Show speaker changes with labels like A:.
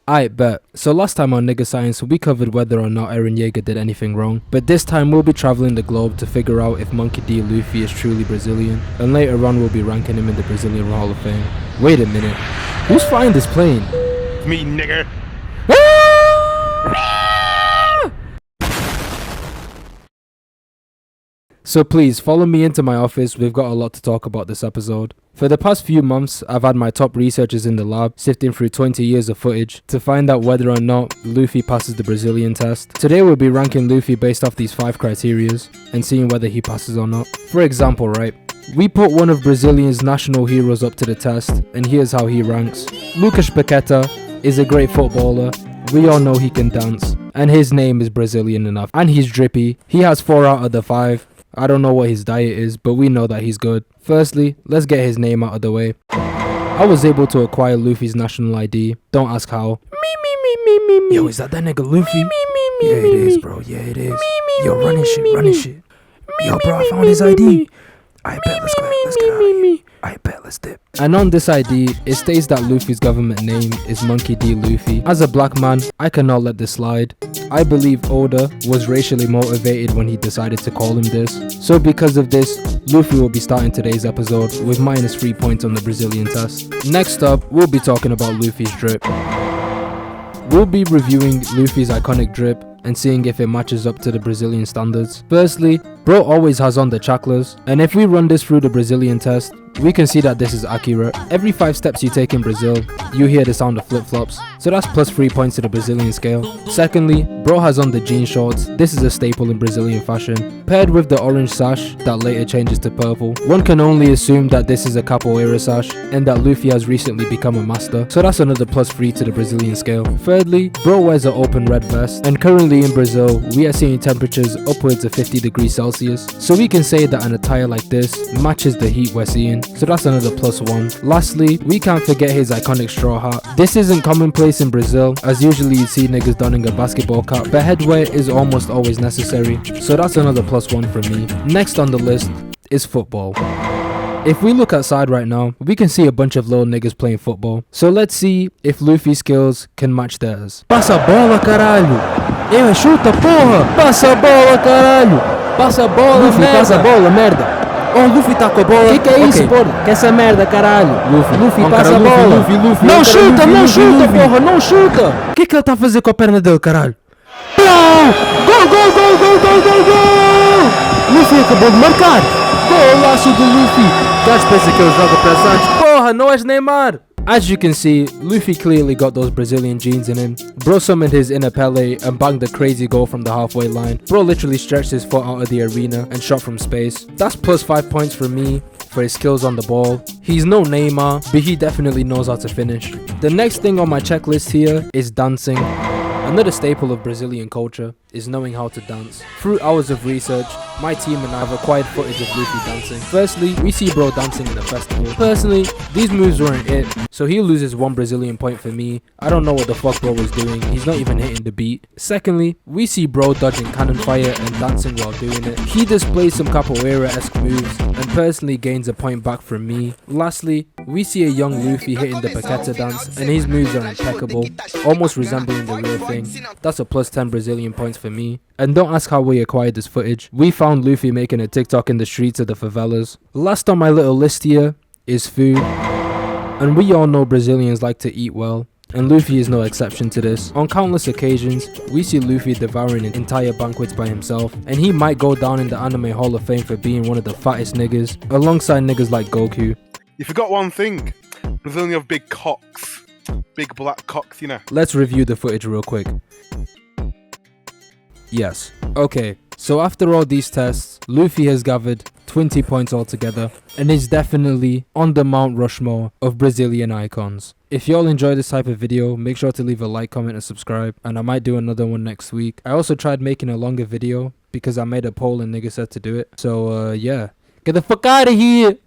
A: Aight, bet. So last time on Nigga Science, we covered whether or not Eren Yeager did anything wrong. But this time we'll be traveling the globe to figure out if Monkey D. Luffy is truly Brazilian. And later on we'll be ranking him in the Brazilian Hall of Fame. Wait a minute. Who's flying this plane?
B: Me, nigger.
A: So please, follow me into my office, we've got a lot to talk about this episode. For the past few months, I've had my top researchers in the lab sifting through 20 years of footage to find out whether or not Luffy passes the Brazilian test. Today we'll be ranking Luffy based off these 5 criterias and seeing whether he passes or not. For example, right, we put one of Brazilian's national heroes up to the test, and here's how he ranks. Lucas Paqueta is a great footballer. We all know he can dance, and his name is Brazilian enough, and he's drippy. He has 4 out of the 5. I don't know what his diet is, but we know that he's good. Firstly, let's get his name out of the way. I was able to acquire Luffy's national ID. Don't ask how. Yo, is that nigga Luffy? Yeah, it is, bro. Yeah, it is. Yo, running shit. Yo, bro, I found his ID. I bet, let's get out of here. I bet, let's dip. And on this ID, it states that Luffy's government name is Monkey D. Luffy. As a black man, I cannot let this slide. I believe Oda was racially motivated when he decided to call him this. So because of this, Luffy will be starting today's episode with -3 points on the Brazilian test. Next up, we'll be talking about Luffy's drip. We'll be reviewing Luffy's iconic drip and seeing if it matches up to the Brazilian standards. Firstly, bro always has on the chaklas, and if we run this through the Brazilian test, we can see that this is accurate. Every 5 steps you take in Brazil, you hear the sound of flip-flops, so that's +3 points to the Brazilian scale. Secondly, bro has on the jean shorts. This is a staple in Brazilian fashion. Paired with the orange sash that later changes to purple, one can only assume that this is a capoeira sash and that Luffy has recently become a master, so that's another +3 to the Brazilian scale. Thirdly, bro wears an open red vest, and currently in Brazil, we are seeing temperatures upwards of 50 degrees Celsius, so we can say that an attire like this matches the heat we're seeing. So that's another +1. Lastly, we can't forget his iconic straw hat. This isn't commonplace in Brazil, as usually you see niggas donning a basketball cap, but headwear is almost always necessary, so that's another +1 for me. Next on the list is football. If we look outside right now, we can see a bunch of little niggas playing football. So let's see if Luffy's skills can match theirs. Passa a bola, caralho! Eu chuta, porra! Passa a bola, caralho! Passa a bola, Luffy, merda! Passa a bola, merda! Oh, Luffy tá com a bola. Que é isso, porra? Que essa merda, caralho? Luffy, passa a bola. Luffy, não chuta, não chuta, porra, não chuta. O que ele tá a fazer com a perna dele, caralho? Gol! Luffy acabou de marcar. Golaço do Luffy. Gajo pensa que ele joga para Santos. Porra, não és Neymar. As you can see, Luffy clearly got those Brazilian genes in him. Bro summoned his inner Pele and banged a crazy goal from the halfway line. Bro literally stretched his foot out of the arena and shot from space. That's +5 points for me for his skills on the ball. He's no Neymar, but he definitely knows how to finish. The next thing on my checklist here is dancing. Another staple of Brazilian culture is knowing how to dance. Through hours of research, my team and I have acquired footage of Luffy dancing. Firstly, we see bro dancing in a festival. Personally, these moves weren't it, so he loses 1 Brazilian point for me. I don't know what the fuck bro was doing, he's not even hitting the beat. Secondly, we see bro dodging cannon fire and dancing while doing it. He displays some capoeira-esque moves and personally gains a point back from me. Lastly, we see a young Luffy hitting the Paqueta dance and his moves are impeccable, almost resembling the real thing. That's a +10 Brazilian points for me. And don't ask how we acquired this footage. We found Luffy making a TikTok in the streets of the favelas. Last on my little list here is food. And we all know Brazilians like to eat well, and Luffy is no exception to this. On countless occasions, we see Luffy devouring entire banquets by himself, and he might go down in the Anime Hall of Fame for being one of the fattest niggas, alongside niggas like Goku.
B: You forgot one thing. Brazilians have big cocks. Big black cocks, you know.
A: Let's review the footage real quick. Yes. Okay, so after all these tests, Luffy has gathered 20 points altogether and is definitely on the Mount Rushmore of Brazilian icons. If y'all enjoy this type of video, make sure to leave a like, comment and subscribe, and I might do another one next week. I also tried making a longer video because I made a poll and niggas said to do it. So yeah, get the fuck out of here!